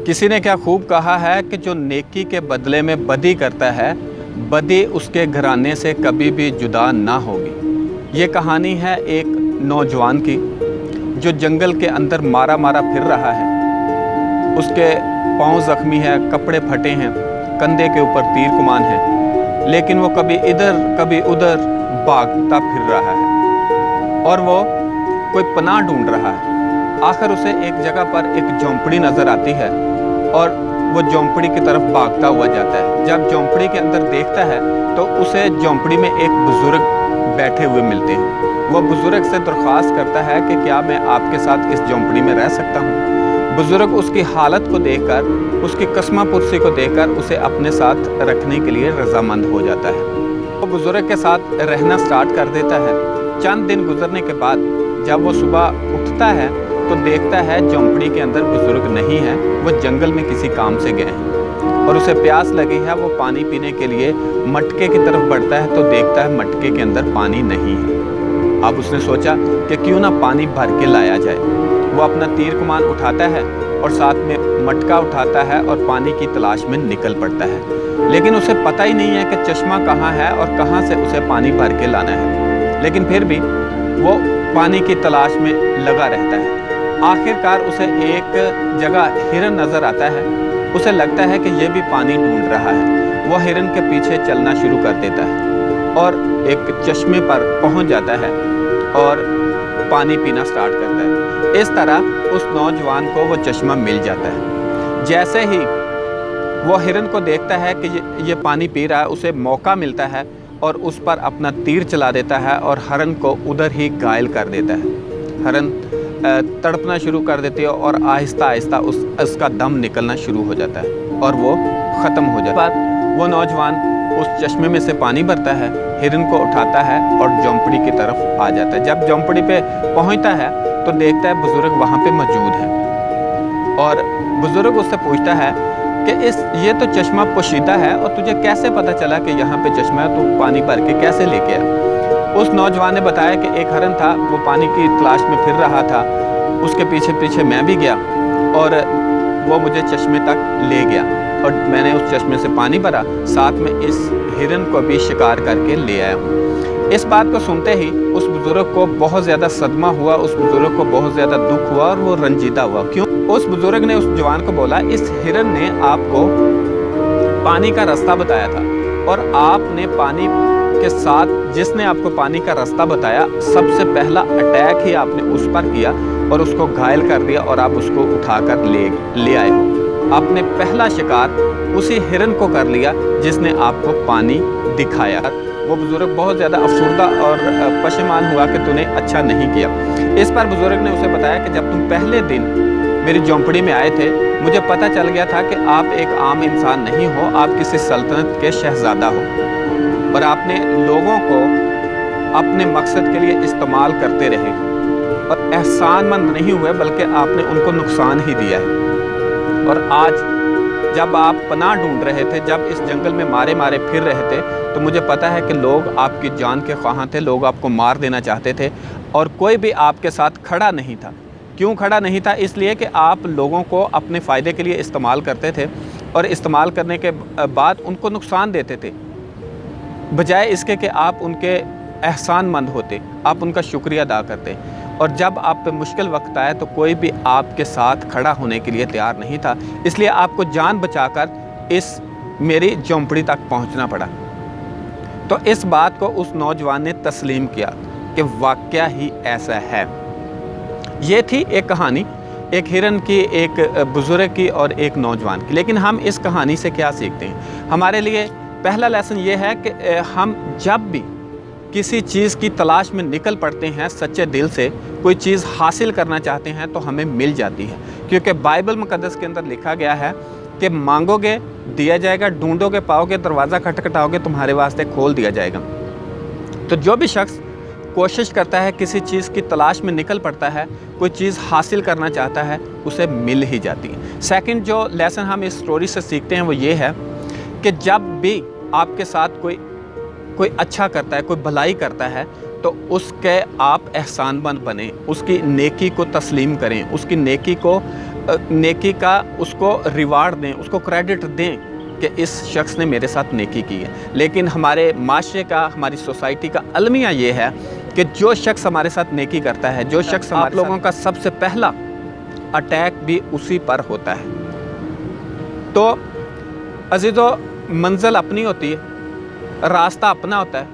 किसी ने क्या खूब कहा है कि जो नेकी के बदले में बदी करता है, बदी उसके घराने से कभी भी जुदा ना होगी। ये कहानी है एक नौजवान की जो जंगल के अंदर मारा मारा फिर रहा है। उसके पाँव ज़ख्मी है, कपड़े फटे हैं, कंधे के ऊपर तीर कमान है, लेकिन वो कभी इधर कभी उधर भागता फिर रहा है और वो कोई पनाह ढूंढ रहा है। आखिर उसे एक जगह पर एक झोंपड़ी नज़र आती है और वो झोंपड़ी की तरफ भागता हुआ जाता है। जब झोंपड़ी के अंदर देखता है तो उसे झोंपड़ी में एक बुज़ुर्ग बैठे हुए मिलते हैं। वो बुज़ुर्ग से दरख्वास्त करता है कि क्या मैं आपके साथ इस झोंपड़ी में रह सकता हूँ। बुज़ुर्ग उसकी हालत को देखकर, उसकी कस्मा पुरसी को देखकर उसे अपने साथ रखने के लिए रजामंद हो जाता है। वो बुज़ुर्ग के साथ रहना स्टार्ट कर देता है। चंद दिन गुजरने के बाद जब वो सुबह उठता है तो देखता है झोंपड़ी के अंदर बुज़ुर्ग नहीं है, वो जंगल में किसी काम से गए हैं और उसे प्यास लगी है। वो पानी पीने के लिए मटके की तरफ बढ़ता है तो देखता है मटके के अंदर पानी नहीं है। अब उसने सोचा कि क्यों ना पानी भर के लाया जाए। वो अपना तीर कमान उठाता है और साथ में मटका उठाता है और पानी की तलाश में निकल पड़ता है। लेकिन उसे पता ही नहीं है कि चश्मा कहाँ है और कहाँ से उसे पानी भर के लाना है, लेकिन फिर भी वो पानी की तलाश में लगा रहता है। आखिरकार उसे एक जगह हिरन नज़र आता है। उसे लगता है कि ये भी पानी ढूंढ रहा है। वो हिरन के पीछे चलना शुरू कर देता है और एक चश्मे पर पहुंच जाता है और पानी पीना स्टार्ट करता है। इस तरह उस नौजवान को वो चश्मा मिल जाता है। जैसे ही वो हिरन को देखता है कि ये पानी पी रहा है, उसे मौका मिलता है और उस पर अपना तीर चला देता है और हरन को उधर ही घायल कर देता है। हरन तड़पना शुरू कर देती है और आहिस्ता आहिस्ता उसका दम निकलना शुरू हो जाता है और वो ख़त्म हो जाता है। वो नौजवान उस चश्मे में से पानी भरता है, हिरन को उठाता है और झोंपड़ी की तरफ आ जाता है। जब झोंपड़ी पे पहुंचता है तो देखता है बुज़ुर्ग वहाँ पे मौजूद है और बुज़ुर्ग उससे पूछता है कि ये तो चश्मा पोशीदा है और तुझे कैसे पता चला कि यहाँ पे चश्मा है, तू पानी भर के कैसे लेके आया। उस नौजवान ने बताया कि एक हरन था, वो पानी की तलाश में फिर रहा था, उसके पीछे पीछे मैं भी गया और वो मुझे चश्मे तक ले गया और मैंने उस चश्मे से पानी भरा, साथ में इस हिरन को भी शिकार करके ले आया हूँ। इस बात को सुनते ही उस बुज़ुर्ग को बहुत ज़्यादा सदमा हुआ, उस बुज़ुर्ग को बहुत ज़्यादा दुख हुआ और वो रंजीदा हुआ। क्यों? उस बुज़ुर्ग ने उस जवान को बोला, इस हिरन ने आपको पानी का रास्ता बताया था और आपने पानी के साथ जिसने आपको पानी का रास्ता बताया, सबसे पहला अटैक ही आपने उस पर किया और उसको घायल कर दिया और आप उसको उठाकर ले आए हो। आपने पहला शिकार उसी हिरन को कर लिया जिसने आपको पानी दिखाया। वो बुज़ुर्ग बहुत ज़्यादा अफसुर्दा और पशेमान हुआ कि तूने अच्छा नहीं किया। इस पर बुज़ुर्ग ने उसे बताया कि जब तुम पहले दिन मेरी झोंपड़ी में आए थे, मुझे पता चल गया था कि आप एक आम इंसान नहीं हो, आप किसी सल्तनत के शहज़ादा हो और आपने लोगों को अपने मकसद के लिए इस्तेमाल करते रहे और एहसानमंद नहीं हुए, बल्कि आपने उनको नुकसान ही दिया है। और आज जब आप पनाह ढूंढ रहे थे, जब इस जंगल में मारे मारे फिर रहे थे, तो मुझे पता है कि लोग आपकी जान के ख्वाहां थे, लोग आपको मार देना चाहते थे और कोई भी आपके साथ खड़ा नहीं था। क्यों खड़ा नहीं था? इसलिए कि आप लोगों को अपने फ़ायदे के लिए इस्तेमाल करते थे और इस्तेमाल करने के बाद उनको नुकसान देते थे, बजाय इसके कि आप उनके एहसानमंद होते, आप उनका शुक्रिया अदा करते। और जब आप पे मुश्किल वक्त आया तो कोई भी आपके साथ खड़ा होने के लिए तैयार नहीं था, इसलिए आपको जान बचाकर इस मेरी झोंपड़ी तक पहुंचना पड़ा। तो इस बात को उस नौजवान ने तस्लीम किया कि वाकया ही ऐसा है। ये थी एक कहानी, एक हिरन की, एक बुज़ुर्ग की और एक नौजवान की। लेकिन हम इस कहानी से क्या सीखते हैं? हमारे लिए पहला लेसन ये है कि हम जब भी किसी चीज़ की तलाश में निकल पड़ते हैं, सच्चे दिल से कोई चीज़ हासिल करना चाहते हैं तो हमें मिल जाती है, क्योंकि बाइबल मुक़द्दस के अंदर लिखा गया है कि मांगोगे दिया जाएगा, ढूंढोगे पाओगे, दरवाज़ा खटखटाओगे तुम्हारे वास्ते खोल दिया जाएगा। तो जो भी शख्स कोशिश करता है, किसी चीज़ की तलाश में निकल पड़ता है, कोई चीज़ हासिल करना चाहता है, उसे मिल ही जाती है। सेकंड जो लेसन हम इस स्टोरी से सीखते हैं वो ये है कि जब भी आपके साथ कोई अच्छा करता है, कोई भलाई करता है, तो उसके आप एहसानमंद बने, उसकी नेकी को तस्लीम करें, उसकी नेकी को नेकी का उसको रिवार्ड दें, उसको क्रेडिट दें कि इस शख्स ने मेरे साथ नेकी की है। लेकिन हमारे माशरे का, हमारी सोसाइटी का अलमिया ये है कि जो शख्स हमारे साथ नेकी करता है, जो शख्स आप लोगों का सबसे पहला अटैक भी उसी पर होता है। तो अज़ीज़ों, मंजिल अपनी होती है, रास्ता अपना होता है,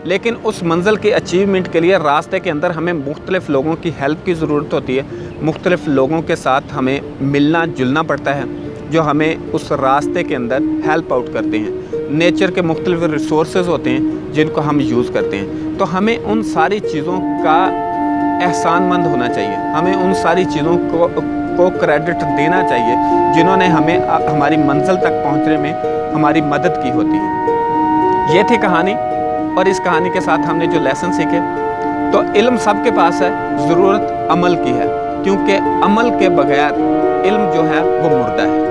लेकिन उस मंजिल की अचीवमेंट के लिए रास्ते के अंदर हमें मुख्तलिफ़ लोगों की हेल्प की ज़रूरत होती है। मुख्तलिफ़ लोगों के साथ हमें मिलना जुलना पड़ता है, जो हमें उस रास्ते के अंदर हेल्प आउट करते हैं। नेचर के मुख्तलिफ़ रिसोर्सेज होते हैं जिनको हम यूज़ करते हैं। तो हमें उन सारी चीज़ों का एहसानमंद होना चाहिए, हमें उन सारी चीज़ों को क्रेडिट देना चाहिए जिन्होंने हमें हमारी मंजिल तक पहुंचने में हमारी मदद की होती है। ये थी कहानी, और इस कहानी के साथ हमने जो लेसन सीखे, तो इल्म सबके पास है, ज़रूरत अमल की है, क्योंकि अमल के बगैर इल्म जो है वो मुर्दा है।